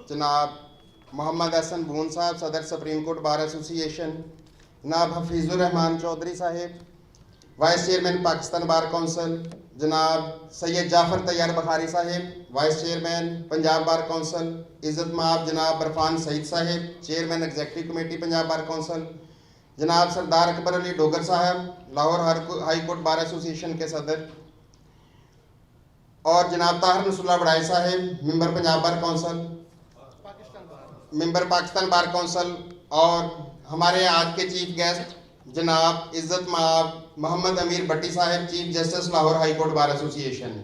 जनाब मोहम्मद हसन बून साहब, सदर सुप्रीम कोर्ट बार एसोसिएशन, जनाब Hafizur Rahman Chaudhry sahib, vice chairman Pakistan bar council, जनाब Syed Jafar Tayyar Bukhari sahib, vice chairman Punjab bar council, इज़्ज़त माब जनाब Irfan Saeed sahib, chairman executive committee Punjab bar council, जनाब Sardar Akbar Ali Dogar sahab, Lahore high court bar association के सदर, और जनाब ताहिर नसरुल्लाह वड़ाई sahib, member Punjab bar council, member Pakistan bar council, और हमारे आज के चीफ गेस्ट जनाब इज़्ज़त माब Mohammad Amir Bhatti sahab, chief justice Lahore high court bar association,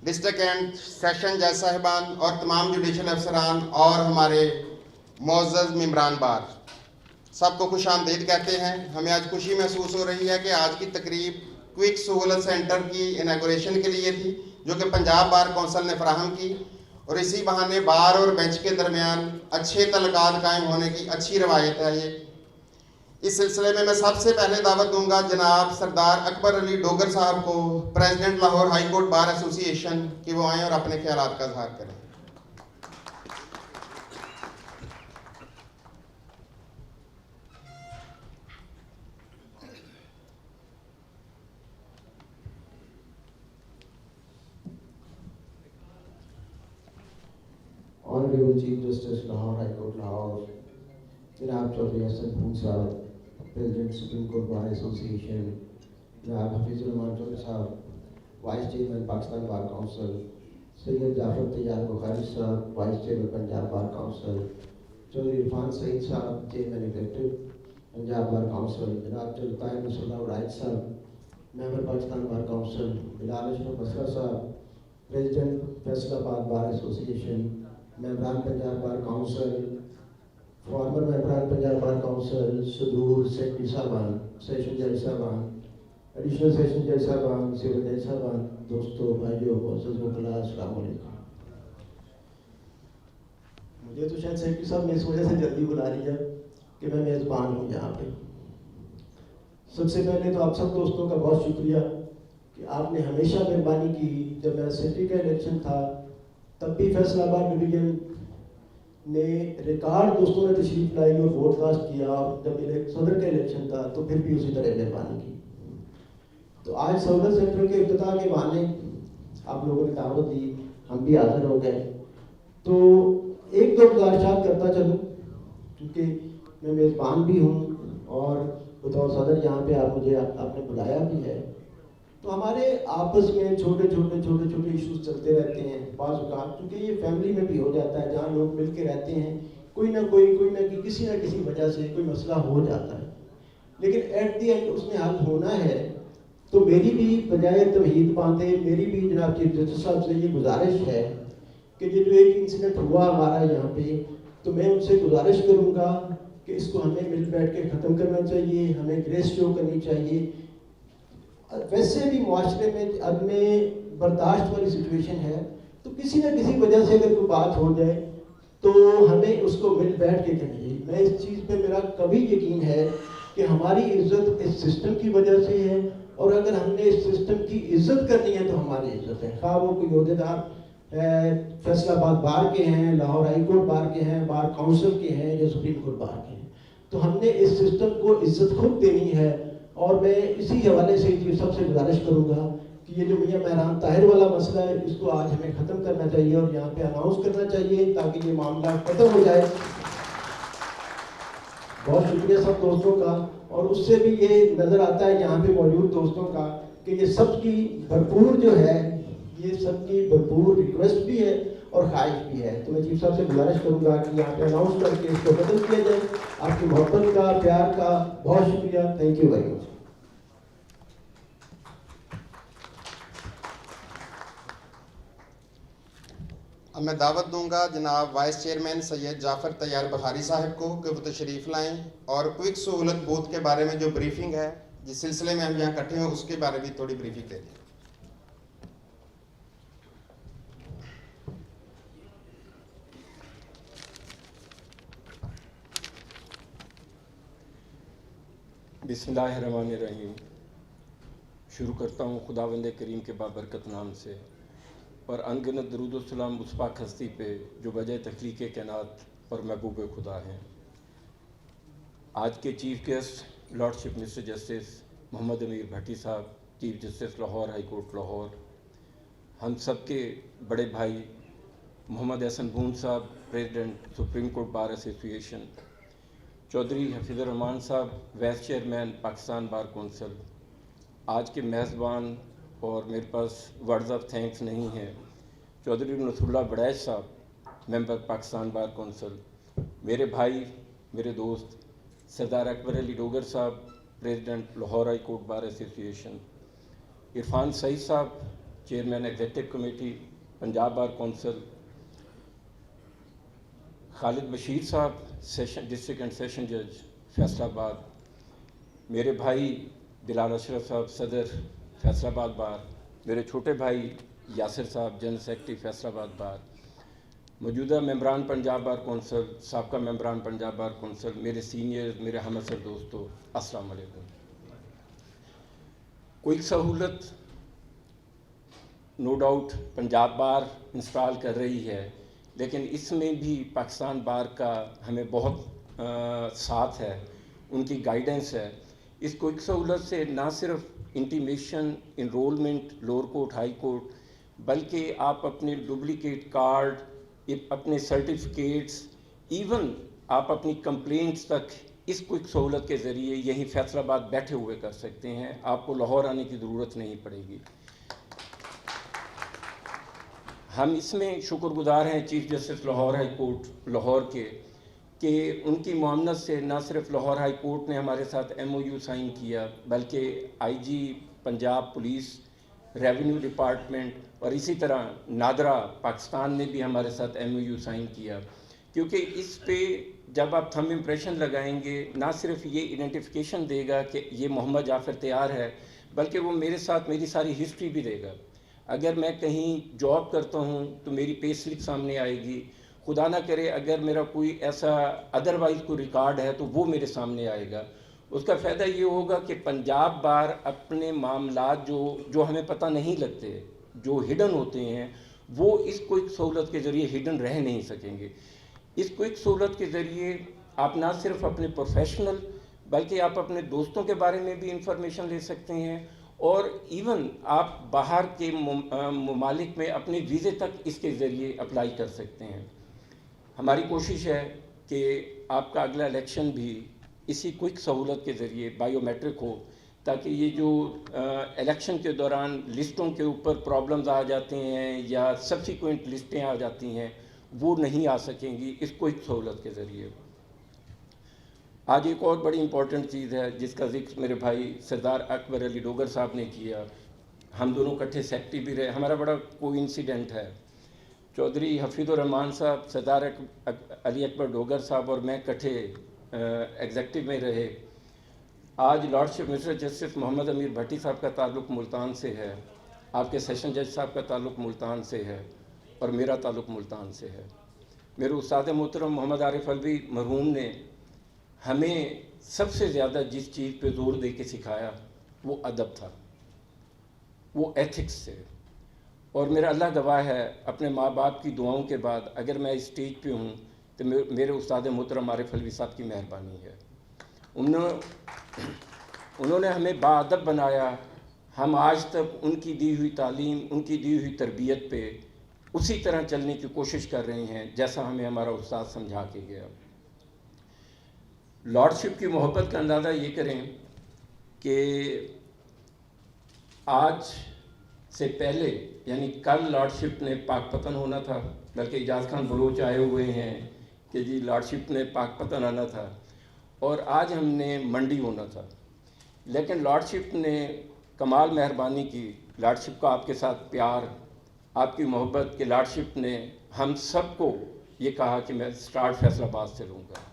district and session जज साहिबान और तमाम जुडिशल अफसरान और हमारे मोअज़्ज़ज़ मेंबरान बार, सबको खुश आमदीद कहते हैं। हमें आज खुशी महसूस हो रही है कि आज की तकरीब क्विक सहूलत सेंटर की इनागोरेशन के लिए थी, जो कि पंजाब बार कौंसिल ने फराहम की, और इसी बहाने बार और बेंच के दरमियान अच्छे तल्लुकात कायम होने की अच्छी रवायत है ये। इस सिलसिले में मैं सबसे पहले दावत दूंगा जनाब सरदार अकबर अली डोगर साहब को, president Lahore high court bar association, कि वो आएँ और अपने ख्यालात का इजहार करें। Honorable Chief Justice Lahore High Court Lahore, Janab Chaudhry Hassan Bhoon Sahab, President Supreme Court Bar Association, Janab Hafizur Rahman Chaudhry Sahab, Vice Chairman Pakistan Bar Council, Sayyid Jafar Tayyar Bukhari Sahab, Vice Chairman Punjab Bar Council, Chaudhry Irfan Saeed Sahab, Chairman Executive Punjab Bar Council, Janab Chaudhry Tahir Nusrullah Wadaid Sahab, Member Pakistan Bar Council, Bilal Ashraf Basra Sahab, President Faisalabad Bar Association, मेंबरान Punjab bar council, former मेंबरान Punjab bar council, सुदूर secretary साहबान, session जज साहबान, additional session जज साहबान, civil जज साहबान, दोस्तों भाइयों मुअज़्ज़ज़ वकला, अस्सलाम वालेकुम। मुझे तो शायद सेक्रेटरी साहब ने इस वजह से जल्दी बुला लिया कि मैं मेज़बान हूँ यहाँ पे। सबसे पहले तो आप सब दोस्तों का बहुत शुक्रिया कि आपने हमेशा मेहरबानी की। जब मेरा सिटी का इलेक्शन था तब भी फैसलाबाद डिवीजन ने रिकॉर्ड दोस्तों ने तशरीफ लाई और वोट कास्ट किया, और जब सदर का इलेक्शन था तो फिर भी उसी तरह मेहरबानी की। तो आज सहूलत सेंटर के इफ्तिताह के बहाने आप लोगों ने दावत दी, हम भी हाजिर हो गए। तो एक दो गुजारिशात करता चलूँ, क्योंकि मैं मेज़बान भी हूँ और बतौर सदर यहाँ पे आपने बुलाया भी है। तो हमारे आपस में छोटे छोटे इश्यूज चलते रहते हैं बाज़ औक़ात, क्योंकि ये फैमिली में भी हो जाता है, जहाँ लोग मिल के रहते हैं, कोई ना किसी ना किसी वजह से कोई मसला हो जाता है, लेकिन एट दी एंड उसमें हल होना है। तो मेरी भी बजाय तवहीद बांधे मेरी भी जनाब चीफ जस्टिस साहब से ये गुजारिश है कि ये जो एक इंसिडेंट हुआ हमारा यहाँ पे, तो मैं उनसे गुजारिश करूँगा कि इसको हमें मिल बैठ के ख़त्म करना चाहिए, हमें ग्रेस शो करनी चाहिए। वैसे भी मुआशरे में अदमे बर्दाश्त वाली सिचुएशन है, तो किसी न किसी वजह से अगर कोई बात हो जाए तो हमें उसको मिल बैठ के करनी चाहिए। मैं इस चीज़ पे मेरा कभी यकीन है कि हमारी इज्जत इस सिस्टम की वजह से है, और अगर हमने इस सिस्टम की इज्जत करनी है तो हमारी इज्जत है, खा वो कोई अहदेदार फैसलाबाद बार के हैं, लाहौर हाई कोर्ट बार के हैं, बार काउंसिल के हैं या सुप्रीम कोर्ट बार के हैं, तो हमने इस सिस्टम को इज्जत खुद देनी है। और मैं इसी हवाले से चीफ साहब से गुजारिश करूँगा कि ये जो मियां मेहरान ताहिर वाला मसला है, इसको आज हमें ख़त्म करना चाहिए और यहाँ पे अनाउंस करना चाहिए ताकि ये मामला ख़त्म हो जाए। बहुत शुक्रिया सब दोस्तों का, और उससे भी ये नज़र आता है यहाँ पे मौजूद दोस्तों का कि ये सबकी भरपूर जो है, ये सबकी भरपूर रिक्वेस्ट भी है और ख्वाहिश भी है। तो मैं चीफ साहब से गुजारिश करूँगा कि यहाँ पे अनाउंस करके इसको खत्म किया जाए। आपकी मोहब्बत का, प्यार का बहुत शुक्रिया, थैंक यू वेरी मच। अब मैं दावत दूंगा जनाब वाइस चेयरमैन सैयद जाफ़र तैयार बखारी साहब को कि वो तशरीफ़ लाएँ और क्विक सहूलत बूथ के बारे में जो ब्रीफिंग है, जिस सिलसिले में हम यहाँ इकट्ठे हैं, उसके बारे में थोड़ी ब्रीफिंग दे दें। बिस्मिल्लाहिर्रहमानिर्रहीम। शुरू करता हूँ खुदावंद करीम के बाबरकत नाम से। और अनगिनत दरूद सलाम उस पाक हस्ती पे जो वजह तख्लीक़ कायनात और महबूब खुदा हैं। आज के chief guest lordship mister justice Mohammad Amir Bhatti sahab, chief justice Lahore high court Lahore, हम सब के बड़े भाई Mohammad Hasan Bhoon sahab, president supreme court bar association, Chaudhry Hafizur Rahman sahab, vice chairman Pakistan bar council, आज के मेज़बान और मेरे पास वर्ड्स ऑफ थैंक्स नहीं है, चौधरी नसरुल्लाह बड़ैच साहब, मेंबर पाकिस्तान बार कौंसिल, मेरे भाई मेरे दोस्त सरदार Akbar Ali Dogar sahab, president Lahore high court bar association, Irfan Saeed sahab, chairman executive committee Punjab bar council, Khalid Bashir sahab, session district and session जज फैसलाबाद, मेरे भाई बिलाल अशरफ साहब, सदर फैसलाबाद बार, मेरे छोटे भाई यासिर साहब, जनरल सेक्रेटरी फैसलाबाद बार, मौजूदा मेंबरान पंजाब बार कौंसिल, साबका मेंबरान पंजाब बार कौंसिल, मेरे सीनियर, मेरे हमअसर दोस्तों, अस्सलाम वालेकुम। कोई सहूलत नो डाउट पंजाब बार इंस्टॉल कर रही है, लेकिन इसमें भी पाकिस्तान बार का हमें बहुत साथ है, उनकी गाइडेंस है। इस क्विक सहूलत से ना सिर्फ intimation, enrolment lower court high court, बल्कि आप अपने डुप्लिकेट कार्ड, अपने सर्टिफिकेट्स, इवन आप अपनी कंप्लेंट्स तक इस क्विक सहूलत के ज़रिए यहीं फैसलाबाद बैठे हुए कर सकते हैं। आपको लाहौर आने की ज़रूरत नहीं पड़ेगी। हम इसमें शुक्रगुजार हैं chief justice Lahore high court Lahore के कि उनकी मामनत से न सिर्फ लाहौर हाई कोर्ट ने हमारे साथ MOU साइन किया, बल्कि IG Punjab police, revenue department और इसी तरह नादरा पाकिस्तान ने भी हमारे साथ MOU साइन किया, क्योंकि इस पे जब आप थंब इम्प्रेशन लगाएंगे ना सिर्फ ये आइडेंटिफिकेशन देगा कि ये मोहम्मद जाफ़र तैयार है, बल्कि वो मेरे साथ मेरी सारी हिस्ट्री भी देगा। अगर मैं कहीं जॉब करता हूँ तो मेरी पे स्लिप सामने आएगी, खुदा ना करे अगर मेरा कोई ऐसा अदरवाइज़ कोई रिकॉर्ड है तो वो मेरे सामने आएगा। उसका फ़ायदा ये होगा कि पंजाब बार अपने मामलात जो हमें पता नहीं लगते, जो हिडन होते हैं, वो इस क्विक सहूलत के ज़रिए हिडन रह नहीं सकेंगे। इस क्विक सहूलत के ज़रिए आप ना सिर्फ अपने प्रोफेशनल बल्कि आप अपने दोस्तों के बारे में भी इंफॉर्मेशन ले सकते हैं, और इवन आप बाहर के ममालिक में अपने वीज़े तक इसके ज़रिए अप्लाई कर सकते हैं। हमारी कोशिश है कि आपका अगला इलेक्शन भी इसी क्विक सहूलत के ज़रिए बायोमेट्रिक हो, ताकि ये जो इलेक्शन के दौरान लिस्टों के ऊपर प्रॉब्लम्स आ जाते हैं या सब्सिक्वेंट लिस्टें आ जाती हैं, वो नहीं आ सकेंगी इस क्विक सहूलत के ज़रिए। आज एक और बड़ी इम्पॉर्टेंट चीज़ है जिसका जिक्र मेरे भाई सरदार अकबर अली डोगर साहब ने किया। हम दोनों इकट्ठे सेक्रेटरी भी रहे। हमारा बड़ा कोइंसिडेंट है, चौधरी हफीज़ुर रहमान साहब, सरदार अली अकबर डोगर साहब और मैं इकट्ठे एग्जेक्टिव में रहे। आज lordship mister justice Mohammad Amir Bhatti साहब का ताल्लुक़ मुल्तान से है, आपके सेशन जज साहब का ताल्लुक़ मुल्तान से है और मेरा ताल्लुक़ मुल्तान से है। मेरे उस्ताद मोहतरम मोहम्मद आरिफ अलवी मरहूम ने हमें सबसे ज़्यादा जिस चीज़ पे जोर दे के सिखाया वो अदब था, वो एथिक्स थे। और मेरा अल्लाह गवाह है, अपने माँ बाप की दुआओं के बाद अगर मैं इस स्टेज पे हूँ तो मेरे उस्ताद मोहतरम आरिफ अलवी साहब की मेहरबानी है। उन्होंने हमें बाअदब बनाया। हम आज तक उनकी दी हुई तालीम, उनकी दी हुई तरबियत पे उसी तरह चलने की कोशिश कर रहे हैं जैसा हमें हमारा उस्ताद समझा के गया। लॉर्डशिप की मोहब्बत का अंदाज़ा ये करें कि आज से पहले यानी कल लॉर्डशिप ने पाकपतन होना था, बल्कि इजाज़ खान बलोच आए हुए हैं कि जी लॉर्डशिप ने पाकपतन आना था, और आज हमने मंडी होना था। लेकिन लॉर्डशिप ने कमाल मेहरबानी की, लॉर्डशिप का आपके साथ प्यार, आपकी मोहब्बत के लॉर्डशिप ने हम सबको ये कहा कि मैं स्टार्ट फैसलाबाद से लूँगा।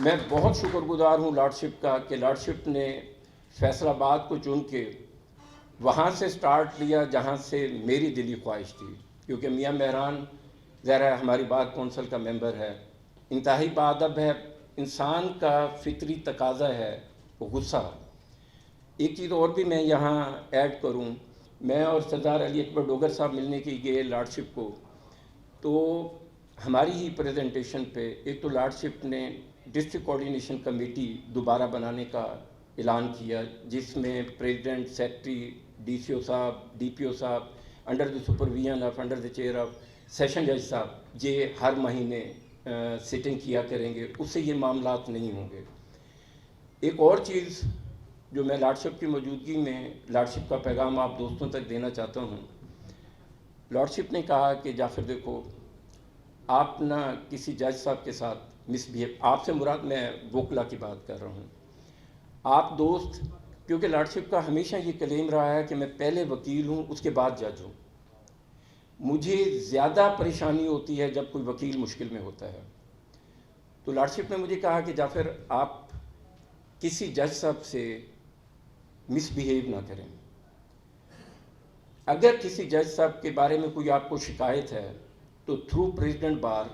मैं बहुत शुक्रगुजार हूँ लॉर्डशिप का कि लॉर्डशिप ने फैसलाबाद को चुन के वहाँ से स्टार्ट लिया जहाँ से मेरी दिली ख्वाहिश थी, क्योंकि मियाँ मेहरान ज़रा हमारी बार कौंसल का मेंबर है, इंतहाई बाअदब है, इंसान का फितरी तकाजा है वो गुस्सा। एक चीज़ और भी मैं यहाँ ऐड करूँ, मैं और सरदार अली अकबर डोगर साहब मिलने के गए लॉर्डशिप को, तो हमारी ही प्रेजेंटेशन पे एक तो लॉर्डशिप ने डिस्ट्रिक्ट कोऑर्डिनेशन कमेटी दोबारा बनाने का ऐलान किया, जिसमें प्रेसिडेंट, सेक्रेटरी, डीसीओ साहब, डीपीओ साहब under the supervision of under the chair of session जज साहब ये हर महीने सिटिंग किया करेंगे, उससे ये मामलात नहीं होंगे। एक और चीज़ जो मैं लॉर्डशिप की मौजूदगी में लॉर्डशिप का पैगाम आप दोस्तों तक देना चाहता हूँ, लॉर्डशिप ने कहा कि जाफर देखो, आप ना किसी जज साहब के साथ मिसबिहेव, आपसे मुराद मैं वोकला की बात कर रहा हूँ, आप दोस्त, क्योंकि लॉर्डशिप का हमेशा ये क्लेम रहा है कि मैं पहले वकील हूँ उसके बाद जज हूँ। मुझे ज़्यादा परेशानी होती है जब कोई वकील मुश्किल में होता है। तो लॉर्डशिप ने मुझे कहा कि जाफर आप किसी जज साहब से मिसबिहेव ना करें। अगर किसी जज साहब के बारे में कोई आपको शिकायत है तो थ्रू प्रेसिडेंट बार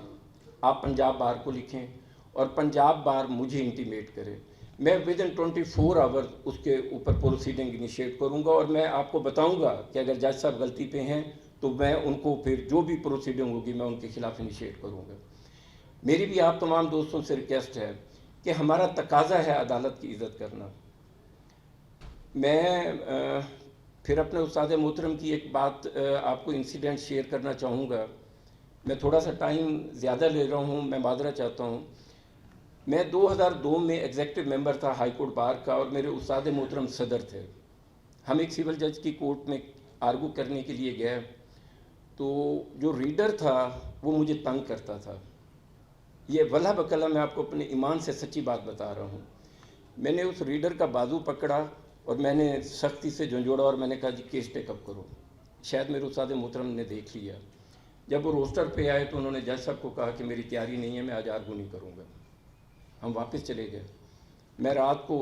आप पंजाब बार को लिखें और पंजाब बार मुझे इंटीमेट करें। मैं विद इन 24 आवर उसके ऊपर प्रोसीडिंग इनिशिएट करूंगा और मैं आपको बताऊंगा कि अगर जज साहब गलती पे हैं तो मैं उनको फिर जो भी प्रोसीडिंग होगी मैं उनके खिलाफ इनिशिएट करूंगा। मेरी भी आप तमाम दोस्तों से रिक्वेस्ट है कि हमारा तकाजा है अदालत की इज़्ज़त करना। मैं फिर अपने उस्ताद मोहतरम की एक बात आपको इंसिडेंट शेयर करना चाहूँगा। मैं थोड़ा सा टाइम ज़्यादा ले रहा हूँ, मैं माजरा चाहता हूँ। मैं 2002 में एग्जेक्टिव मेंबर था हाई कोर्ट बार का और मेरे उस्ताद मोहतरम सदर थे। हम एक सिविल जज की कोर्ट में आर्गू करने के लिए गए तो जो रीडर था वो मुझे तंग करता था। ये वल्लाह बकल्ला मैं आपको अपने ईमान से सच्ची बात बता रहा हूँ। मैंने उस रीडर का बाजू पकड़ा और मैंने सख्ती से झंझोड़ा और मैंने कहा जी केस टेकअप करो। शायद मेरे उस्ताद मोहतरम ने देख लिया। जब वो रोस्टर पे आए तो उन्होंने जज साहब को कहा कि मेरी तैयारी नहीं है, मैं आज आर्गू नहीं करूँगा। हम वापस चले गए। मैं रात को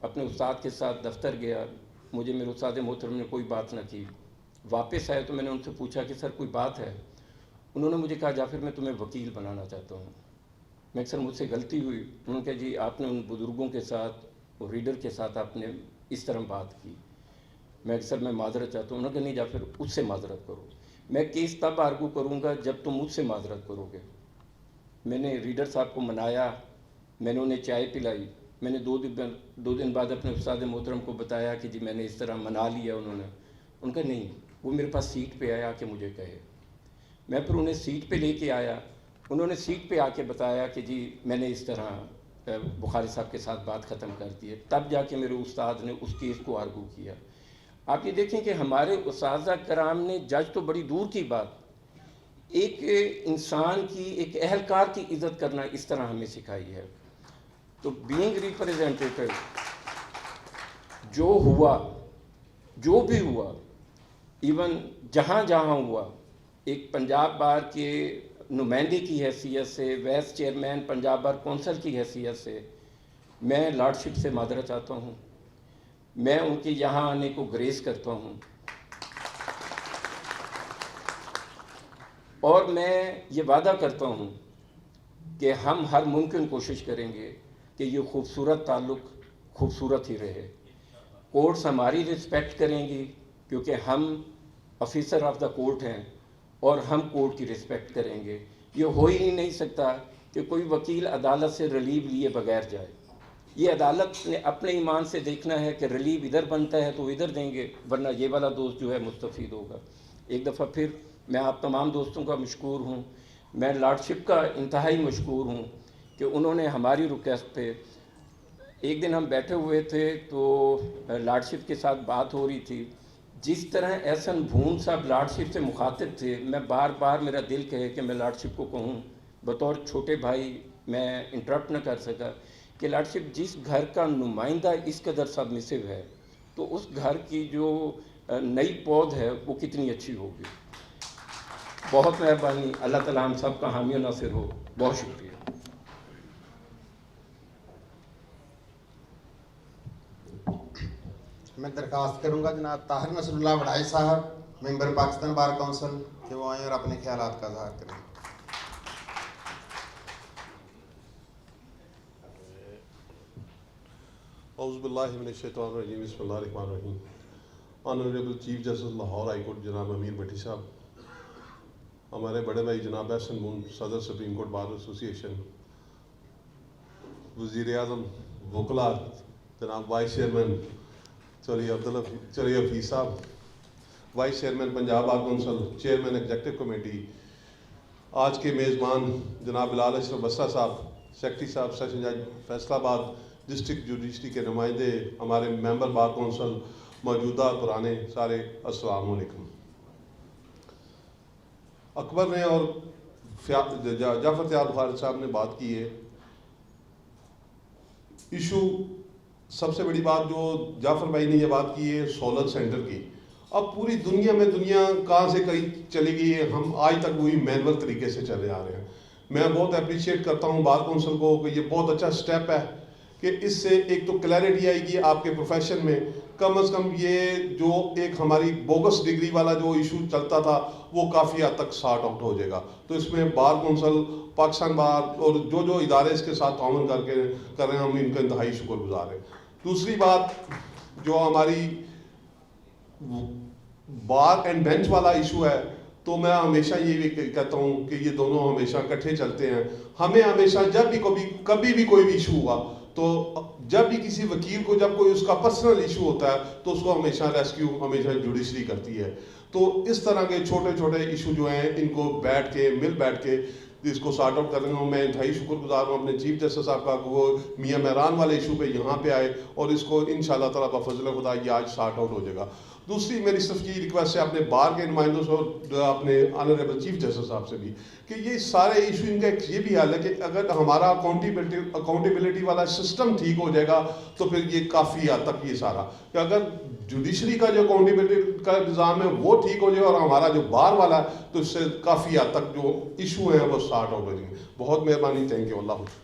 अपने उस्ताद के साथ दफ्तर गया, मुझे मेरे उस्ताद मोहतरम ने कोई बात ना की। वापस आए तो मैंने उनसे पूछा कि सर कोई बात है? उन्होंने मुझे कहा जाफिर मैं तुम्हें वकील बनाना चाहता हूँ। मैं सर मुझसे गलती हुई। उन्होंने कहा जी आपने उन बुज़ुर्गों के साथ और रीडर के साथ आपने इस तरह बात की। मैं सर मैं माजरत चाहता हूँ। उन्होंने कहा नहीं जाफिर उससे माजरत करो। मैं केस तब आर्गू करूँगा जब तुम मुझसे माजरत करोगे। मैंने रीडर साहब को मनाया, मैंने उन्हें चाय पिलाई। मैंने दो दिन बाद अपने उस्ताद मोहतरम को बताया कि जी मैंने इस तरह मना लिया। उनका नहीं, वो मेरे पास सीट पे आया कि मुझे कहे। मैं फिर उन्हें सीट पे लेके आया। उन्होंने सीट पे आके बताया कि जी मैंने इस तरह बुखारी साहब के साथ बात ख़त्म कर दी है। तब जाके मेरे उस्ताद ने उस केस को आर्गू किया। आप ये देखें कि हमारे उस्ताज़ा कराम ने, जज तो बड़ी दूर की बात, एक इंसान की, एक अहलकार की इज़्ज़त करना इस तरह हमें सिखाई है। तो बीइंग रिप्रेजेंटेटिव जो हुआ, जो भी हुआ, इवन जहाँ जहाँ हुआ, एक पंजाब बार के नुमाइंदे की हैसियत से, vice chairman Punjab bar council की हैसियत से मैं लॉर्डशिप से माजरा चाहता हूँ। मैं उनके यहाँ आने को ग्रेस करता हूँ और मैं ये वादा करता हूँ कि हम हर मुमकिन कोशिश करेंगे कि ये खूबसूरत ताल्लुक़ खूबसूरत ही रहे। कोर्ट्स हमारी रिस्पेक्ट करेंगी क्योंकि हम ऑफिसर ऑफ द कोर्ट हैं और हम कोर्ट की रिस्पेक्ट करेंगे। ये हो ही नहीं सकता कि कोई वकील अदालत से रिलीव लिए बगैर जाए। ये अदालत ने अपने ईमान से देखना है कि रिलीव इधर बनता है तो इधर देंगे, वरना ये वाला दोस्त जो है मुस्तफ़ीद होगा। एक दफ़ा फिर मैं आप तमाम दोस्तों का मशकूर हूँ। मैं लॉर्डशिप का इंतहाई मशकूर हूँ कि उन्होंने हमारी रिक्वेस्ट पे, एक दिन हम बैठे हुए थे तो लॉर्डशिप के साथ बात हो रही थी। जिस तरह एहसन भून साहब लॉर्डशिप से मुखातिब थे, मैं बार बार मेरा दिल कहे कि मैं लॉर्डशिप को कहूँ, बतौर छोटे भाई मैं इंटरप्ट न कर सका, कि लॉर्डशिप जिस घर का नुमाइंदा इस कदर सबमिसिव है तो उस घर की जो नई पौध है वो कितनी अच्छी होगी। बहुत मेहरबानी। अल्लाह ताला हम सब का हामी और नासिर हो। बहुत शुक्रिया। मैं दरख्वास्त करूंगा जनाब ताहिर नसरुल्लाह वड़ाई साहब, मेंबर पाकिस्तान बार काउंसिल, कि वो आएँ और अपने ख्यालात का इज़हार करें। औज़ुबिल्लाहि बिस्मिल्लाहिर्रहमानिर्रहीम। Honourable chief justice Lahore high court जनाब अमीर भट्टी साहब, हमारे बड़े भाई जनाब एहसन मून सदर सुप्रीम कोर्ट बार एसोसिएशन, वज़ीर आज़म वकला जनाब वाइस चेयरमैन चौधरी हफीज़ साहब, vice chairman Punjab bar council, chairman executive committee, आज के मेज़बान जनाब बिलाल अशरफ बस्सा साहब, सेक्रेटरी साहब सेशन जज फैसलाबाद, डिस्ट्रिक्ट जुडिशरी के नुमाइंदे, हमारे मेंबर बार कौंसल, मौजूदा पुराने सारे, अस्सलाम वालेकुम। अकबर ने और जाफ़र त्यार बुखारी साहब ने बात की है, इशू सबसे बड़ी बात जो जाफ़र भाई ने ये बात की है सोलर सेंटर की। अब पूरी दुनिया कहाँ से कहीं चली गई है, हम आज तक वही मैनुअल तरीके से चले आ रहे हैं। मैं बहुत अप्रिशिएट करता हूँ बार कौंसिल को कि ये बहुत अच्छा स्टेप है कि इससे एक तो क्लैरिटी आएगी आपके प्रोफेशन में, कम से कम ये जो एक हमारी बोगस डिग्री वाला जो इशू चलता था वो काफ़ी हद तक सॉर्ट आउट हो जाएगा। तो इसमें बार कौंसिल, पाकिस्तान बार और जो इदारे इसके साथ ताउन करके कर रहे हैं, हम इनका इंतहाई शुक्रगुजार हैं। दूसरी बात जो हमारी बार एंड बेंच वाला इशू है, तो मैं हमेशा ये भी कहता हूँ कि ये दोनों हमेशा इकट्ठे चलते हैं। हमें हमेशा जब भी कभी भी कोई भी इशू हुआ, तो जब भी किसी वकील को जब कोई उसका पर्सनल इशू होता है तो उसको हमेशा रेस्क्यू हमेशा जुडिशरी करती है। तो इस तरह के छोटे छोटे इशू जो हैं इनको मिल बैठ के इसको सॉर्ट आउट कर रहे हूँ। मैं इंतहाई शुक्रगुजार हूँ अपने चीफ जस्टिस साहब का, वो मियाँ मेहरान वाले इशू पे यहाँ पे आए और इसको इंशाल्लाह ताला बफज़ल खुदा ये आज सॉर्ट आउट हो जाएगा। दूसरी मेरी सिर्फ की रिक्वेस्ट है अपने बार के नुमाइंदों से और अपने ऑनरेबल चीफ जस्टिस साहब से भी कि ये सारे इशू इनका एक ये भी हाल है कि अगर हमारा अकाउंटेबिलिटी वाला सिस्टम ठीक हो जाएगा तो फिर ये काफ़ी हद तक ये सारा कि अगर जुडिशरी का जो अकाउंटेबिलिटी का निज़ाम है वो ठीक हो जाए और हमारा जो बार वाला है तो इससे काफ़ी हद तक जो इशू हैं वो सॉर्ट आउट हो जाएंगे। बहुत मेहरबानी, थैंक यू, अल्लाह हाफ़िज़।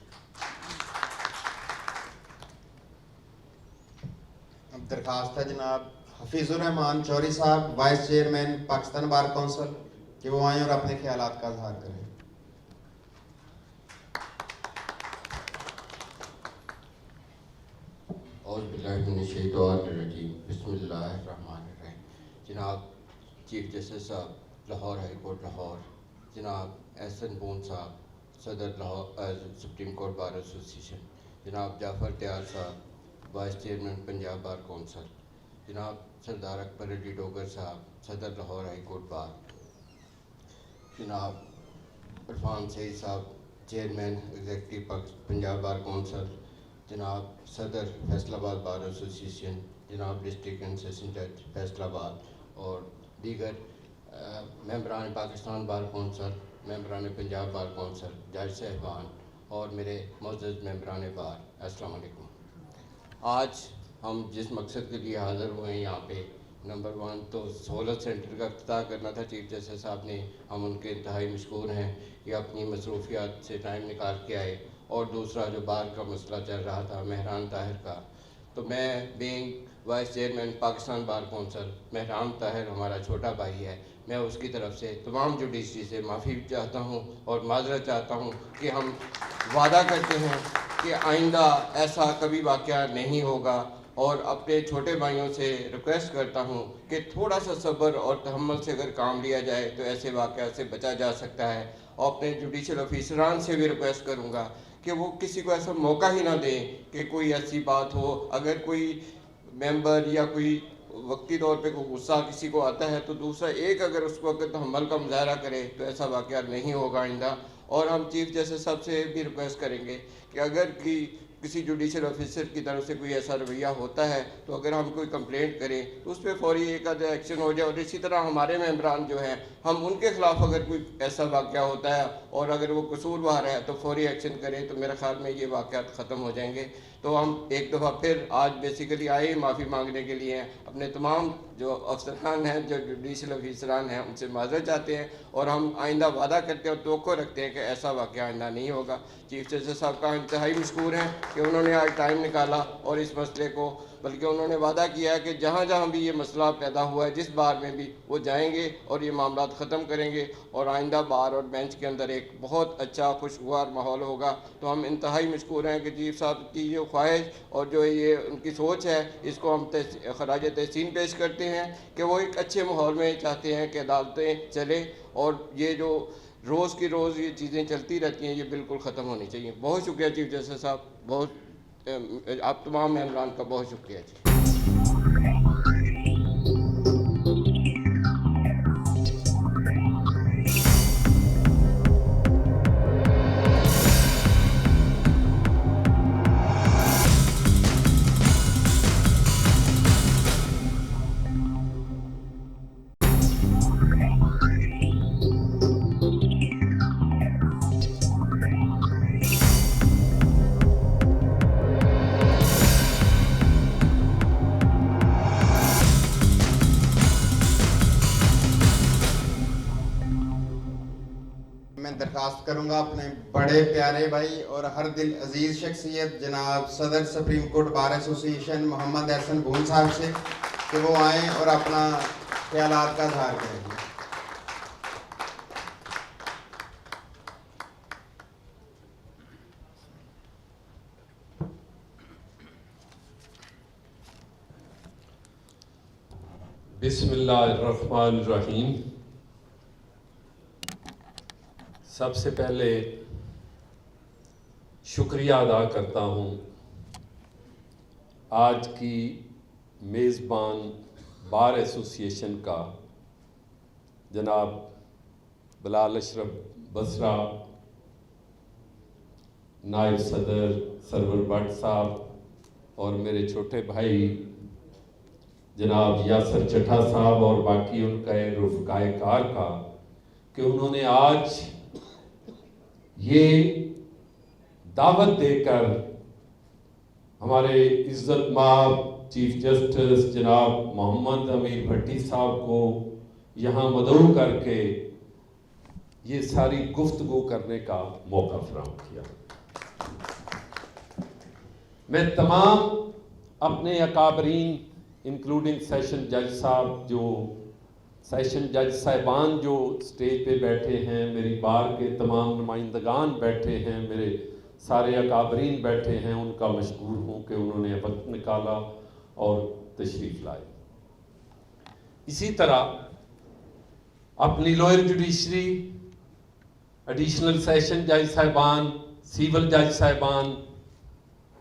अब दरख्वास्त है जनाब हफीज़ुर रहमान चौधरी साहब, vice chairman Pakistan bar council, कि वो आएँ और अपने ख्यालात का इज़हार करें। बिस्मिल्लाहिर्रहमानिर्रहीम। जनाब चीफ जस्टिस साहब लाहौर हाई कोर्ट लाहौर, जनाब एहसन मून साहब सदर Lahore supreme court bar association, जनाब जाफ़र त्यार साहब vice chairman Punjab bar council, जनाब सरदार अकबर अली डोगर साहब सदर लाहौर हाई कोर्ट बार, जनाब Irfan Saeed sahab chairman executive Punjab bar council, जनाब सदर फैसलाबाद बार एसोसिएशन, जनाब डिस्ट्रिक्ट एंड सेशन जज फैसलाबाद और दीगर मेंबरान पाकिस्तान बार काउंसिल, मेंबरान पंजाब बार काउंसिल, जज साहिबान और मेरे मोअज़्ज़ज़ मेंबरान बार, अस्सलाम वालेकुम। आज हम जिस मकसद के लिए हाज़िर हुए हैं यहाँ पे, नंबर 1 तो सोलर सेंटर का इफ्तिताह करना था चीफ जस्टिस साहब ने, हम उनके इंतहाई मशकूर हैं कि अपनी मसरूफियात से टाइम निकाल के आए। और दूसरा जो बार का मसला चल रहा था मेहरान ताहिर का, तो मैं being vice chairman Pakistan bar council, Mehran Tahir हमारा छोटा भाई है, मैं उसकी तरफ से तमाम जुडिशरी से माफ़ी चाहता हूँ और माजरत चाहता हूँ कि हम वादा करते हैं कि आइंदा ऐसा कभी वाक़या नहीं होगा। और अपने छोटे भाइयों से रिक्वेस्ट करता हूँ कि थोड़ा सा सब्र और तहम्मुल से अगर काम लिया जाए तो ऐसे वाक़या से बचा जा सकता है। और अपने जुडिशल ऑफिसरान से भी रिक्वेस्ट करूँगा कि वो किसी को ऐसा मौका ही ना दें कि कोई ऐसी बात हो, अगर कोई मेंबर या कोई वक्ती तौर पे कोई गुस्सा किसी को आता है तो दूसरा एक अगर उसको अगर तहम्मुल का मुजाहरा करे तो ऐसा वाक़या नहीं होगा आइंदा। और हम चीफ जस्टिस साहब से भी रिक्वेस्ट करेंगे कि अगर किसी जुडिशल ऑफिसर की तरफ से कोई ऐसा रवैया होता है तो अगर हम कोई कंप्लेंट करें तो उस पर फौरी एक आधा एक्शन हो जाए। और इसी तरह हमारे मेंबरान जो हैं, हम उनके ख़िलाफ़ अगर कोई ऐसा वाक़या होता है और अगर वो कसूरवार है तो फौरी एक्शन करें, तो मेरे ख्याल में ये वाक़यात ख़त्म हो जाएंगे। तो हम एक दफ़ा फिर आज बेसिकली आए माफ़ी मांगने के लिए हैं, अपने तमाम जो अफसरान हैं, जो जुडिशल ऑफिसरान हैं, उनसे माज़रत चाहते हैं और हम आइंदा वादा करते हैं और तवक्को रखते हैं कि ऐसा वाक़या आइंदा नहीं होगा। चीफ जस्टिस साहब का इंतहाई मशकूर हैं कि उन्होंने आज टाइम निकाला और इस मसले को, बल्कि उन्होंने वादा किया है कि जहाँ जहाँ भी ये मसला पैदा हुआ है जिस बार में भी वो जाएंगे और ये मामला ख़त्म करेंगे और आइंदा बार और बेंच के अंदर एक बहुत अच्छा खुशगवार माहौल होगा। तो हम इंतहाई मशकूर हैं कि चीफ साहब की जो ख्वाहिश और जो ये उनकी सोच है, इसको हम खराज तहसीन पेश करते हैं कि वो एक अच्छे माहौल में चाहते हैं कि अदालतें चलें और ये जो रोज़ की रोज़ ये चीज़ें चलती रहती हैं ये बिल्कुल ख़त्म होनी चाहिए। बहुत शुक्रिया चीफ जस्टिस साहब, बहुत आप तमाम मेहमान का बहुत शुक्रिया जी। मैं दरख्वास्त करूंगा अपने बड़े प्यारे भाई और हर दिल अजीज शख्सियत जनाब सदर supreme court bar association Mohammad Ahsan Bhoon sahab से कि वो आएँ और अपना ख्यालात का इजहार करें। बिस्मिल्लाहिर्रहमानिर्रहीम। सबसे पहले शुक्रिया अदा करता हूँ आज की मेज़बान बार एसोसिएशन का जनाब बिलाल अशरफ बसरा, नायब सदर सरवर भट्ट साहब और मेरे छोटे भाई जनाब यासर चट्ठा साहब और बाकी उनका रुफ़काए कार का कि उन्होंने आज ये दावत देकर हमारे इज़्ज़त माब चीफ जस्टिस जनाब मोहम्मद अमीर भट्टी साहब को यहाँ मदऊ करके ये सारी गुफ्तगू करने का मौका फराहम किया। मैं तमाम अपने अकाबरीन इंक्लूडिंग सेशन जज साहब, जो सेशन जज साहिबान जो स्टेज पे बैठे हैं, मेरी बार के तमाम नुमाइंदगान बैठे हैं, मेरे सारे अकाबरीन बैठे हैं, उनका मशकूर हूँ कि उन्होंने वक्त निकाला और तशरीफ़ लाए। इसी तरह अपनी लोअर जुडिशरी, एडिशनल सेशन जज साहिबान, सिविल जज साहिबान,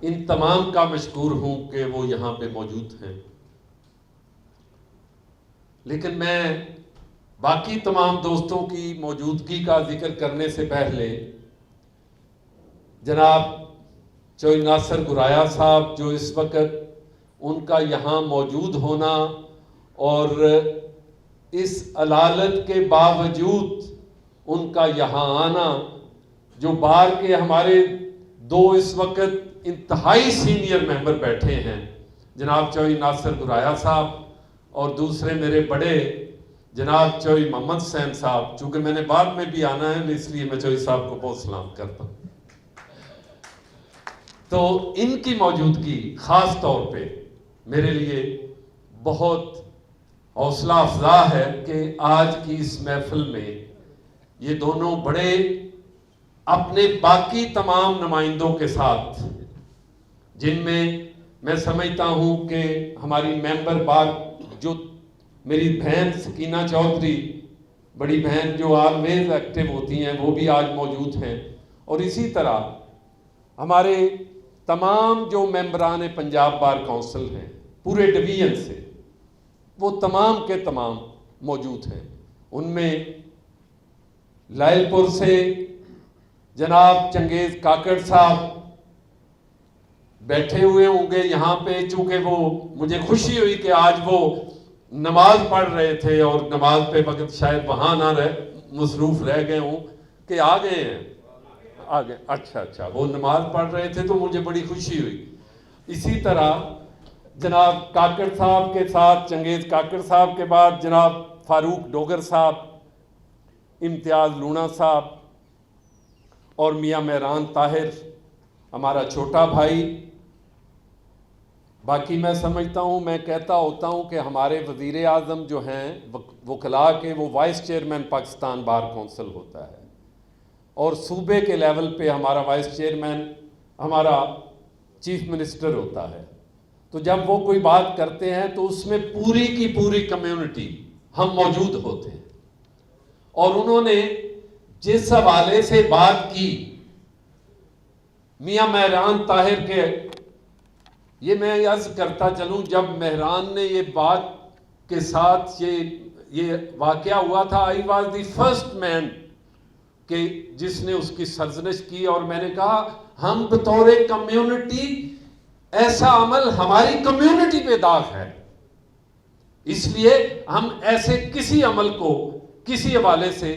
इन तमाम का मशकूर हूँ कि वो यहाँ पे मौजूद हैं। लेकिन मैं बाकी तमाम दोस्तों की मौजूदगी का जिक्र करने से पहले जनाब चौधरी नासिर गुराया साहब, जो इस वक्त उनका यहाँ मौजूद होना और इस अलालत के बावजूद उनका यहाँ आना, जो बार के हमारे दो इस वक्त इंतहाई सीनियर मेंबर बैठे हैं, जनाब चौधरी नासिर गुराया साहब और दूसरे मेरे बड़े जनाब चौधरी मोहम्मद हुसैन साहब। चूँकि मैंने बाद में भी आना है इसलिए मैं चौधरी साहब को बहुत सलाम करता हूँ। तो इनकी मौजूदगी ख़ास तौर पे मेरे लिए बहुत हौसला अफजा है कि आज की इस महफिल में ये दोनों बड़े अपने बाकी तमाम नुमाइंदों के साथ, जिनमें मैं समझता हूँ कि हमारी मेंबर बार जो मेरी बहन सकीना चौधरी, बड़ी बहन जो ऑलवेज एक्टिव होती हैं, वो भी आज मौजूद हैं। और इसी तरह हमारे तमाम जो मेंबरान पंजाब बार काउंसिल हैं पूरे डिवीज़न से, वो तमाम के तमाम मौजूद हैं। उनमें लायलपुर से जनाब चंगेज़ काकड़ साहब बैठे हुए होंगे यहाँ पे, चूँकि वो मुझे खुशी हुई कि आज वो नमाज पढ़ रहे थे और नमाज पे वक्त शायद वहाँ ना मसरूफ़ रह गए हों कि आ गए हैं, आ गए। अच्छा, वो नमाज पढ़ रहे थे तो मुझे बड़ी खुशी हुई। इसी तरह जनाब काकड़ साहब के साथ, चंगेज़ काकड़ साहब के बाद जनाब फारूक डोगर साहब, इम्तियाज़ लूणा साहब और मियाँ मेहरान ताहिर, हमारा छोटा भाई, बाकी मैं समझता हूँ, मैं कहता होता हूँ कि हमारे वज़ीर आज़म जो हैं वकला के, वो vice chairman Pakistan bar council होता है, और सूबे के लेवल पे हमारा वाइस चेयरमैन हमारा चीफ मिनिस्टर होता है। तो जब वो कोई बात करते हैं तो उसमें पूरी की पूरी कम्युनिटी हम मौजूद होते हैं। और उन्होंने जिस हवाले से बात की मियां मेहरान ताहिर के, ये मैं अर्ज करता चलूं, जब मेहरान ने ये बात के साथ ये वाकया हुआ था, I was the first man कि जिसने उसकी सरजनिश की, और मैंने कहा हम बतौर कम्युनिटी, ऐसा अमल हमारी कम्युनिटी पे दाग है, इसलिए हम ऐसे किसी अमल को किसी हवाले से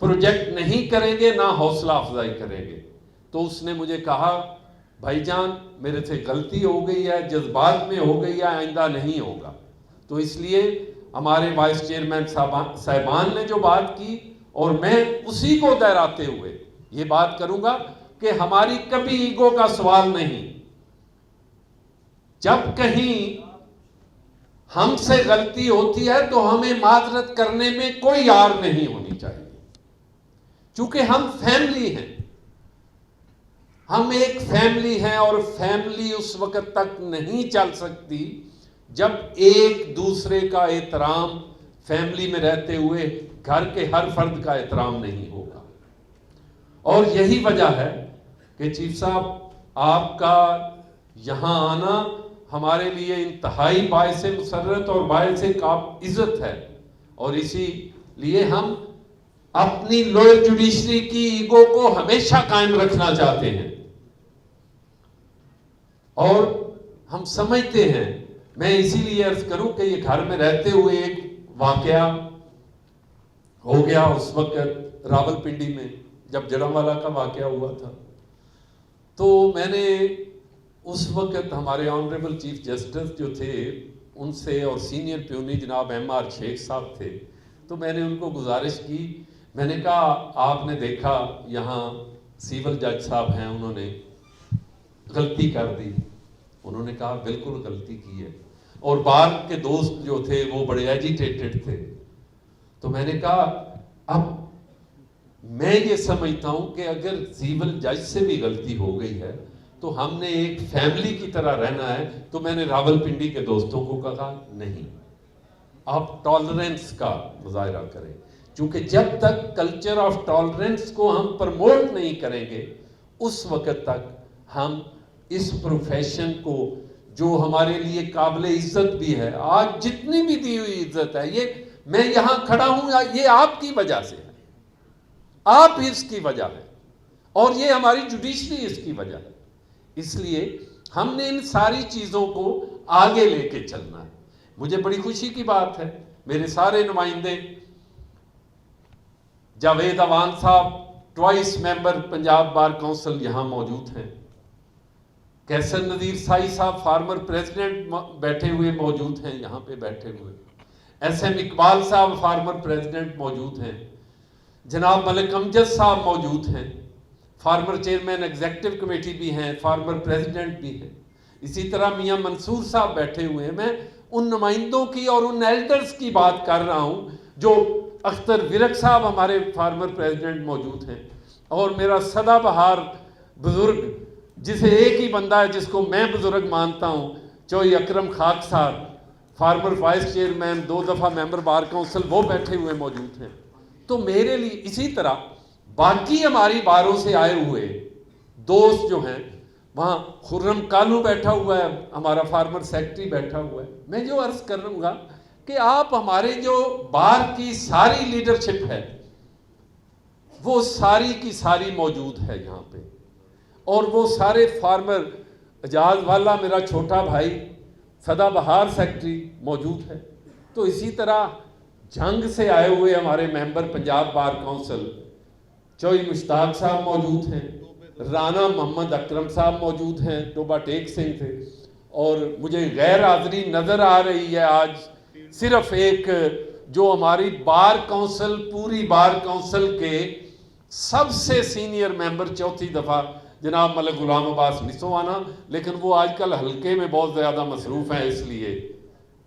प्रोजेक्ट नहीं करेंगे, ना हौसला अफजाई करेंगे। तो उसने मुझे कहा भाईजान मेरे से गलती हो गई है, जज्बात में हो गई है, आइंदा नहीं होगा। तो इसलिए हमारे वाइस चेयरमैन साहबान ने जो बात की, और मैं उसी को दोहराते हुए ये बात करूंगा कि हमारी कभी ईगो का सवाल नहीं। जब कहीं हमसे गलती होती है तो हमें माजरत करने में कोई यार नहीं होनी चाहिए, चूंकि हम फैमिली हैं, हम एक फैमिली हैं, और फैमिली उस वक्त तक नहीं चल सकती जब एक दूसरे का एहतराम, फैमिली में रहते हुए घर के हर फर्द का एहतराम नहीं होगा। और यही वजह है कि चीफ साहब आपका यहां आना हमारे लिए इंतहाई बायस मुसर्रत और बायस इज्जत है, और इसीलिए हम अपनी लोअर जुडिशरी की ईगो को हमेशा कायम रखना चाहते हैं। और हम समझते हैं, मैं इसीलिए अर्ज करूं कि ये घर में रहते हुए एक वाकया हो गया उस वक्त रावलपिंडी में, जब जड़ावाला का वाकया हुआ था। तो मैंने उस वक्त हमारे ऑनरेबल चीफ जस्टिस जो थे उनसे, और सीनियर प्यूनी जनाब MR शेख साहब थे, तो मैंने उनको गुजारिश की, मैंने कहा आपने देखा यहाँ सिविल जज साहब हैं, उन्होंने गलती कर दी। उन्होंने कहा बिल्कुल गलती की है, और बार के दोस्त जो थे वो बड़े एजिटेटेड थे। तो मैंने कहा अब मैं ये समझता हूं कि अगर सिविल जज से भी गलती हो गई है तो हमने एक फैमिली की तरह रहना है। तो मैंने रावलपिंडी के दोस्तों को कहा नहीं, आप टॉलरेंस का मुजाहरा करें, क्योंकि जब तक कल्चर ऑफ टॉलरेंस को हम प्रमोट नहीं करेंगे उस वक्त तक हम इस प्रोफेशन को, जो हमारे लिए काबिल इज्जत भी है, आज जितनी भी दी हुई इज्जत है, ये मैं यहां खड़ा हूं ये आपकी वजह से है, आप इसकी वजह है, और ये हमारी जुडिशरी इसकी वजह है। इसलिए हमने इन सारी चीजों को आगे लेके चलना है। मुझे बड़ी खुशी की बात है, मेरे सारे नुमाइंदे, जावेद अवान साहब twice member Punjab bar council यहां मौजूद हैं, कैसर नजीर साई साहब फार्मर प्रेसिडेंट बैठे हुए मौजूद हैं, यहां पे बैठे हुए, SM इकबाल साहब फार्मर प्रेसिडेंट मौजूद हैं, जनाब मलिक अमजद साहब मौजूद हैं, फार्मर चेयरमैन एग्जीक्यूटिव कमेटी भी हैं, फार्मर प्रेसिडेंट भी हैं, इसी तरह मियां मंसूर साहब बैठे हुए हैं। मैं उन नुमाइंदों की और उन एल्डर्स की बात कर रहा हूं, जो अख्तर विरक साहब हमारे फार्मर प्रेसिडेंट मौजूद हैं, और मेरा सदाबहार बुजुर्ग, जिसे एक ही बंदा है जिसको मैं बुजुर्ग मानता हूं, चौधरी अकरम खाक साहब फार्मर वाइस चेयरमैन, 2 दफ़ा मेंबर बार काउंसिल, वो बैठे हुए मौजूद हैं। तो मेरे लिए इसी तरह बाकी हमारी बारों से आए हुए दोस्त जो हैं, वहाँ खुर्रम कालू बैठा हुआ है, हमारा फार्मर सेक्रेटरी बैठा हुआ है। मैं जो अर्ज करूँगा कि आप हमारे जो बार की सारी लीडरशिप है वो सारी की सारी मौजूद है यहाँ पे, और वो सारे फार्मर, एजाज वाला मेरा छोटा भाई सदाबहार सेक्रेटरी मौजूद है। तो इसी तरह जंग से आए हुए हमारे member Punjab bar council Chaudhry Mushtaq साहब मौजूद हैं, राना मोहम्मद अकरम साहब मौजूद हैं, टोबा टेक सिंह थे, और मुझे गैर हाजिरी नज़र आ रही है आज सिर्फ एक जो हमारी बार काउंसिल, पूरी बार काउंसिल के सबसे सीनियर मेंबर, चौथी दफ़ा जनाब मलिक गुलाम अब्बास निसोवाना, लेकिन वो आजकल हल्के में बहुत ज़्यादा मसरूफ़ हैं, इसलिए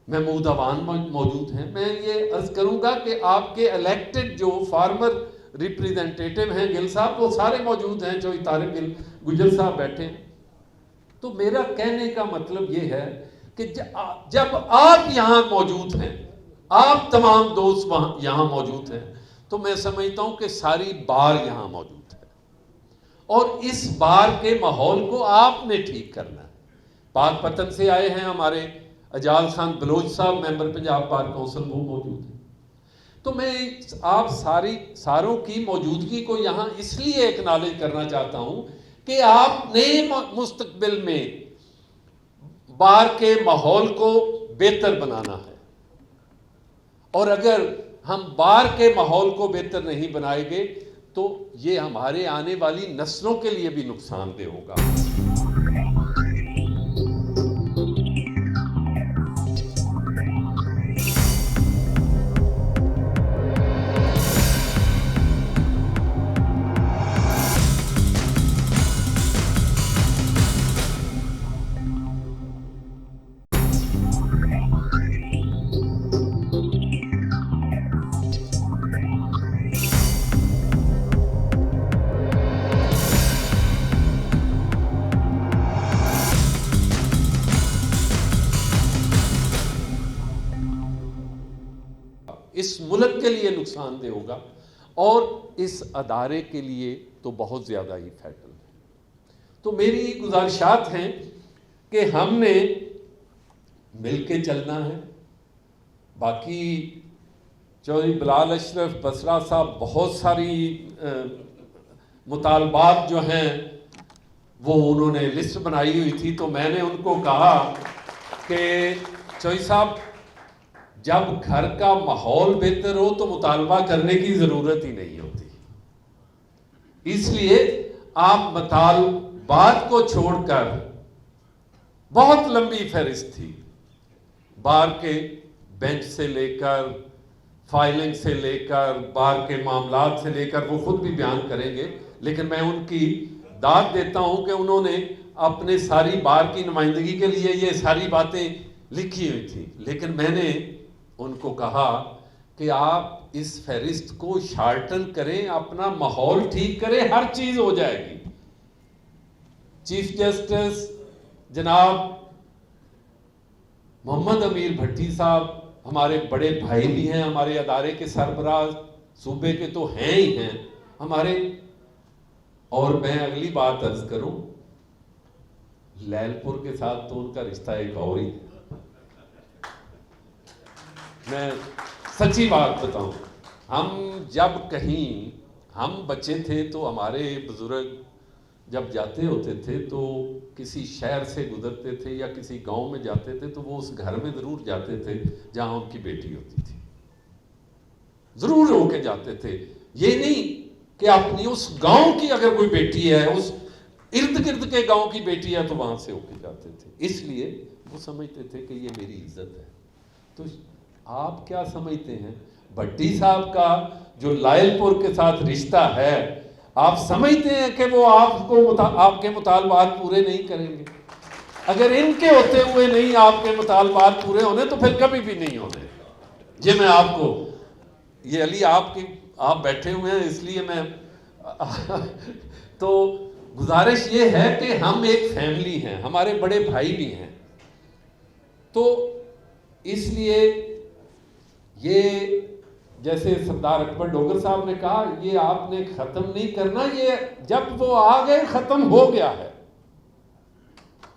महमूद अवान मौजूद हैं। मैं ये अर्ज़ करूँगा कि आपके इलेक्टेड जो फार्मर रिप्रेजेंटेटिव हैं गिल साहब, वो सारे मौजूद हैं, जो तारिक गिल गुजर साहब बैठे हैं। तो मेरा कहने का मतलब ये है कि जब आप यहाँ मौजूद हैं, आप तमाम दोस्त वहाँ यहाँ मौजूद हैं, तो मैं समझता हूँ कि सारी बार यहाँ मौजूद है और इस बार के माहौल को आपने ठीक करना है। पाकपतन से आए हैं हमारे एजाज खान बलोच साहब, मेंबर पंजाब बार काउंसिल, वो मौजूद हैं। तो मैं आप सारों की मौजूदगी को यहाँ इसलिए एक्नॉलेज करना चाहता हूँ कि आपने मुस्तकबिल में बार के माहौल को बेहतर बनाना है, और अगर हम बार के माहौल को बेहतर नहीं बनाएंगे तो ये हमारे आने वाली नस्लों के लिए भी नुकसानदेह होगा। इस मुल्क के लिए नुकसानदेह होगा और इस अदारे के लिए तो बहुत ज़्यादा ही फैटल है। तो मेरी गुजारिशात हैं कि हमने मिल के चलना है। बाकी चौधरी बिलाल अशरफ बसरा साहब बहुत सारी मुतालबात जो हैं वो उन्होंने लिस्ट बनाई हुई थी, तो मैंने उनको कहा कि चौधरी साहब, जब घर का माहौल बेहतर हो तो मुतालबा करने की ज़रूरत ही नहीं होती, इसलिए आप मुतालबात को छोड़कर, बहुत लंबी फहरिस्त थी, बार के बेंच से लेकर, फाइलिंग से लेकर, बार के मामलात से लेकर, वो खुद भी बयान करेंगे, लेकिन मैं उनकी दाद देता हूं कि उन्होंने अपने सारी बार की नुमाइंदगी के लिए ये सारी बातें लिखी हुई थी। लेकिन मैंने उनको कहा कि आप इस फहरिस्त को शार्टन करें, अपना माहौल ठीक करें, हर चीज हो जाएगी। चीफ जस्टिस जनाब मोहम्मद अमीर भट्टी साहब हमारे बड़े भाई भी हैं, हमारे अदारे के सरबराह सूबे के तो हैं ही हैं हमारे। और मैं अगली बात अर्ज करूं, लैलपुर के साथ तो उनका रिश्ता एक और ही है। मैं सच्ची बात बताऊं, हम जब कहीं हम बच्चे थे तो हमारे बुजुर्ग जब जाते होते थे तो किसी शहर से गुजरते थे या किसी गांव में जाते थे तो वो उस घर में ज़रूर जाते थे जहां उनकी बेटी होती थी, ज़रूर होके जाते थे। ये नहीं कि अपनी उस गांव की अगर कोई बेटी है, उस इर्द गिर्द के गांव की बेटी है तो वहां से होके जाते थे, इसलिए वो समझते थे कि ये मेरी इज्जत है। तो आप क्या समझते हैं भट्टी साहब का जो लायलपुर के साथ रिश्ता है, आप समझते हैं कि वो आपके मुतालबात पूरे नहीं करेंगे? अगर इनके होते हुए नहीं आपके मुतालबात पूरे होने तो फिर कभी भी नहीं होने। ये मैं आपको, ये अली आप बैठे हुए हैं इसलिए मैं तो गुजारिश ये है कि हम एक फैमिली हैं, हमारे बड़े भाई भी हैं, तो इसलिए ये जैसे सरदार अकबर डोगर साहब ने कहा, ये आपने खत्म नहीं करना, ये जब वो आ गए खत्म हो गया है।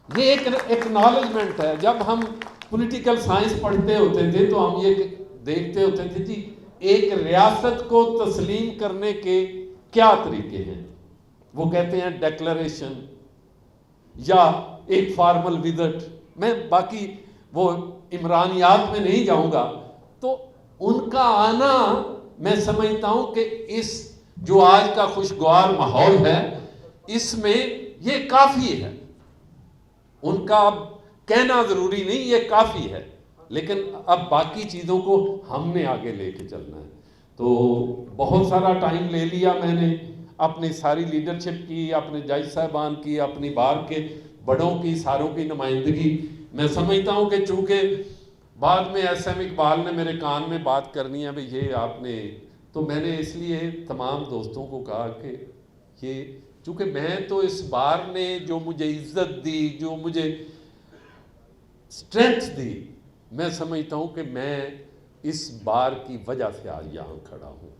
ये एक एक्नॉलेजमेंट है। जब हम पॉलिटिकल साइंस पढ़ते होते थे तो हम ये देखते होते थे जी एक रियासत को तस्लीम करने के क्या तरीके हैं। वो कहते हैं डेक्लरेशन या एक फॉर्मल विजिट। मैं बाकी वो इमरानियात में नहीं जाऊंगा। तो उनका आना मैं समझता हूं कि इस जो आज का खुशगवार माहौल है इसमें ये काफी है। उनका अब कहना जरूरी नहीं, ये काफी है, लेकिन अब बाकी चीजों को हमने आगे लेके चलना है। तो बहुत सारा टाइम ले लिया मैंने, अपनी सारी लीडरशिप की, अपने जज साहबान की, अपनी बार के बड़ों की, सारों की नुमाइंदगी। मैं समझता हूँ कि चूँकि बाद में SM इकबाल ने मेरे कान में बात करनी है भाई ये आपने, तो मैंने इसलिए तमाम दोस्तों को कहा कि ये चूँकि मैं तो इस बार ने जो मुझे इज्जत दी, जो मुझे स्ट्रेंथ दी, मैं समझता हूँ कि मैं इस बार की वजह से आज यहाँ खड़ा हूँ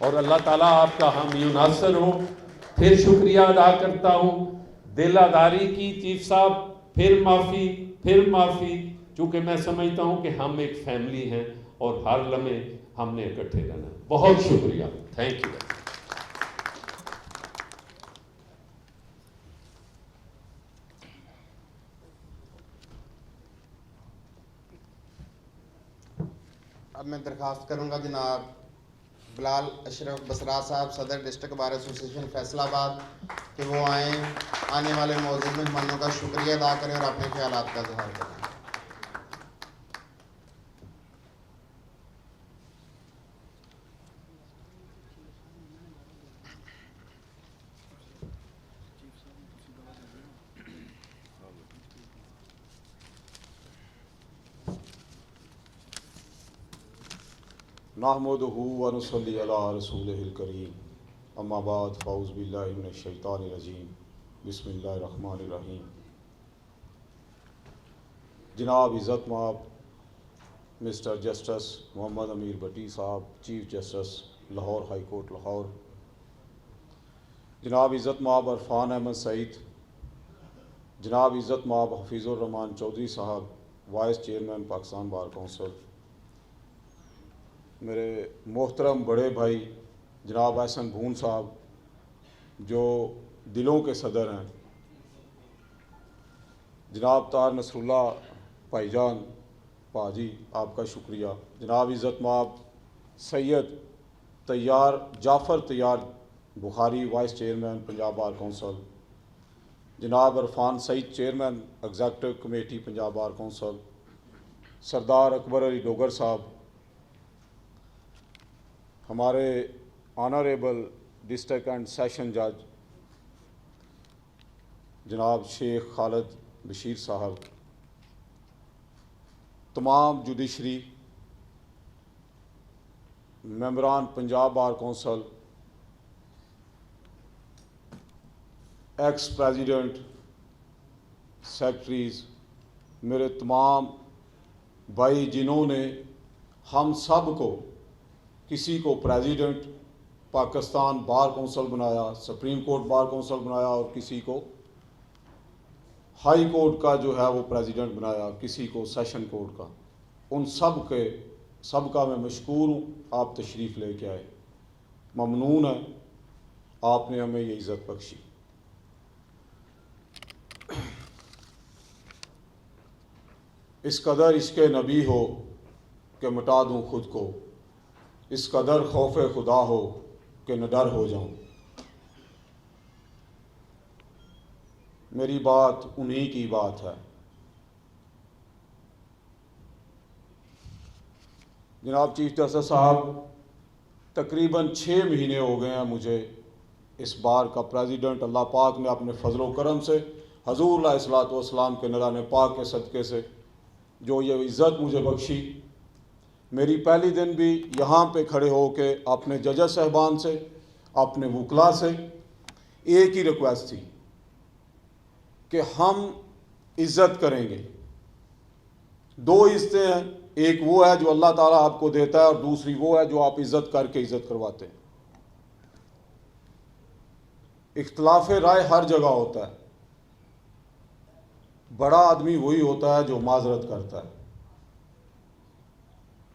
और अल्लाह ताला आपका हामी नासर हो। फिर शुक्रिया अदा करता हूँ, दिल आदारी की चीफ साहब, फिर माफ़ी, चूँकि मैं समझता हूँ कि हम एक फैमिली हैं और हर लम्हे हमने इकट्ठे रहना। बहुत शुक्रिया, थैंक यू। अब मैं दरख्वास्त करूंगा जनाब बिलाल अशरफ बसरा साहब, सदर डिस्ट्रिक्ट बार एसोसिएशन फैसलाबाद, कि वो आएँ, आने वाले मौजूद मेहमानों का शुक्रिया अदा करें और अपने ख्यालात का इजहार करें। नहमदुहु व नुसल्ली अला रसूलिहिल करीम, अम्मा बाद, फ़ौज़ बिल्लाहि मिनश शैतानिर रजीम, बिस्मिल्लाहिर रहमानिर रहीम। जनाब इज़्ज़त माब mister justice Mohammad Amir Bhatti sahab, chief justice Lahore high court Lahore, जनाब इज़्ज़त माब अरफान अहमद सईद, जनाब इज़्ज़त माब हफीज़ुर रहमान चौधरी साहब, vice chairman Pakistan bar council, मेरे मोहतरम बड़े भाई जनाब एहसन भून साहब जो दिलों के सदर हैं, जनाब तार नसरुल्ला भाईजान पाजी आपका शुक्रिया, जनाब इज़्ज़त माब Syed Tayyar Jafar Tayyar Bukhari vice chairman Punjab bar council, जनाब Irfan Saeed chairman executive committee Punjab bar council, Sardar Akbar Ali Dogar sahab, हमारे ऑनरेबल डिस्ट्रिक्ट एंड सेशन जज जनाब शेख खालिद बशीर साहब, तमाम जुडिशरी, मेंबरान Punjab bar council, ex president, secretaries, मेरे तमाम भाई जिन्होंने हम सब को, किसी को प्रेसिडेंट पाकिस्तान बार कौंसिल बनाया, सुप्रीम कोर्ट बार कौंसिल बनाया और किसी को हाई कोर्ट का जो है वो प्रेसिडेंट बनाया, किसी को सेशन कोर्ट का, उन सब का मैं मशकूर हूँ। आप तशरीफ़ लेके आए, ममनून है, आपने हमें ये इज़्ज़त बख्शी। इस कदर इश्क़ नबी हो कि मिटा दूँ खुद को, इस कदर खौफ खुदा हो कि न डर हो जाऊं। मेरी बात उन्हीं की बात है। जनाब चीफ जस्टिस साहब, तकरीबन 6 महीने हो गए हैं मुझे इस बार का प्रेसिडेंट अल्लाह पाक ने अपने फजल करम से, हजूर अलैहिस्सलातु वस्सलाम के नराने पाक के सदक़े से जो ये इज़्ज़त मुझे बख्शी। मेरी पहली दिन भी यहाँ पे खड़े हो के अपने जज साहबान से, अपने वकला से एक ही रिक्वेस्ट थी कि हम इज़्ज़त करेंगे। 2 इज़्ज़तें हैं, एक वो है जो अल्लाह ताला आपको देता है और दूसरी वो है जो आप इज़्ज़त करके इज़्ज़त करवाते हैं। इख्तिलाफ राय हर जगह होता है, बड़ा आदमी वही होता है जो माजरत करता है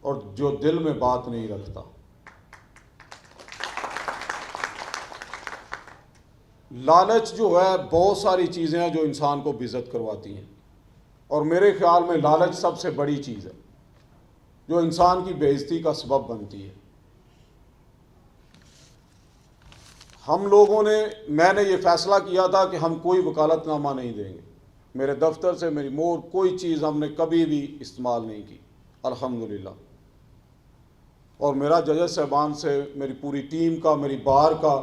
और जो दिल में बात नहीं रखता। लालच जो है, बहुत सारी चीज़ें हैं जो इंसान को बेइज्जत करवाती हैं और मेरे ख्याल में लालच सबसे बड़ी चीज़ है जो इंसान की बेइज्जती का सबब बनती है। हम लोगों ने, मैंने ये फ़ैसला किया था कि हम कोई वकालतनामा नहीं देंगे। मेरे दफ्तर से मेरी मोहर, कोई चीज़ हमने कभी भी इस्तेमाल नहीं की, अल्हम्दुलिल्लाह। और मेरा जज साहबान से, मेरी पूरी टीम का, मेरी बार का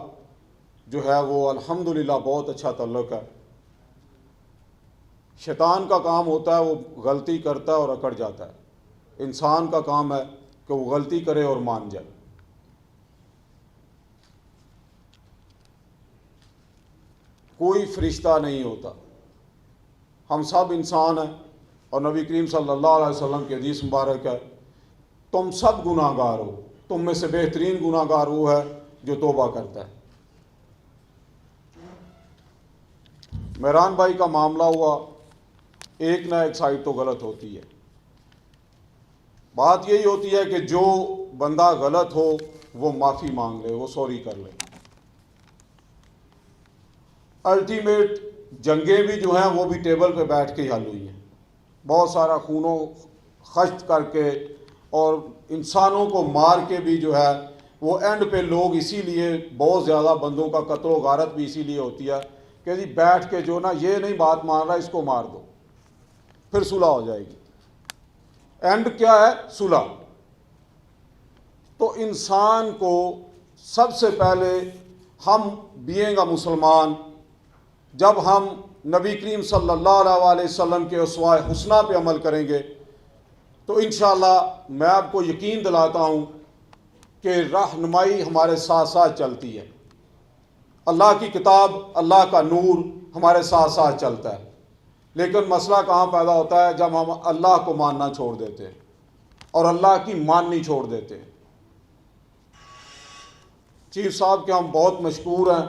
जो है वो अल्हम्दुलिल्लाह बहुत अच्छा ताल्लुक़ है। शैतान का काम होता है वो गलती करता है और अकड़ जाता है, इंसान का काम है कि वो गलती करे और मान जाए। कोई फरिश्ता नहीं होता, हम सब इंसान हैं। और नबी करीम सल्लल्लाहु अलैहि वसल्लम की हदीस मुबारक है, तुम सब गुनाहगार हो, तुम में से बेहतरीन गुनाहगार वो है जो तौबा करता है। मेहरान भाई का मामला हुआ, एक ना एक साइड तो गलत होती है। बात यही होती है कि जो बंदा गलत हो वो माफ़ी मांग ले, वो सॉरी कर ले। अल्टीमेट जंगें भी जो हैं वो भी टेबल पे बैठ के ही हल हुई हैं, बहुत सारा खूनो खश्त करके और इंसानों को मार के भी जो है वो एंड पे लोग इसीलिए बहुत ज़्यादा बंदों का कत्ल व गारत भी इसीलिए होती है कि जी बैठ के जो ना ये नहीं बात मान रहा इसको मार दो, फिर सुलह हो जाएगी। एंड क्या है? सुलह। तो इंसान को सबसे पहले हम बीइंग अ मुसलमान, जब हम नबी करीम सल्लल्लाहु अलैहि वसल्लम के उसवा हुस्ना पे अमल करेंगे तो इंशाअल्लाह मैं आपको यकीन दिलाता हूँ कि रहनुमाई हमारे साथ साथ चलती है। अल्लाह की किताब, अल्लाह का नूर हमारे साथ साथ चलता है। लेकिन मसला कहाँ पैदा होता है? जब हम अल्लाह को मानना छोड़ देते हैं और अल्लाह की माननी छोड़ देते हैं। चीफ साहब के हम बहुत मशकूर हैं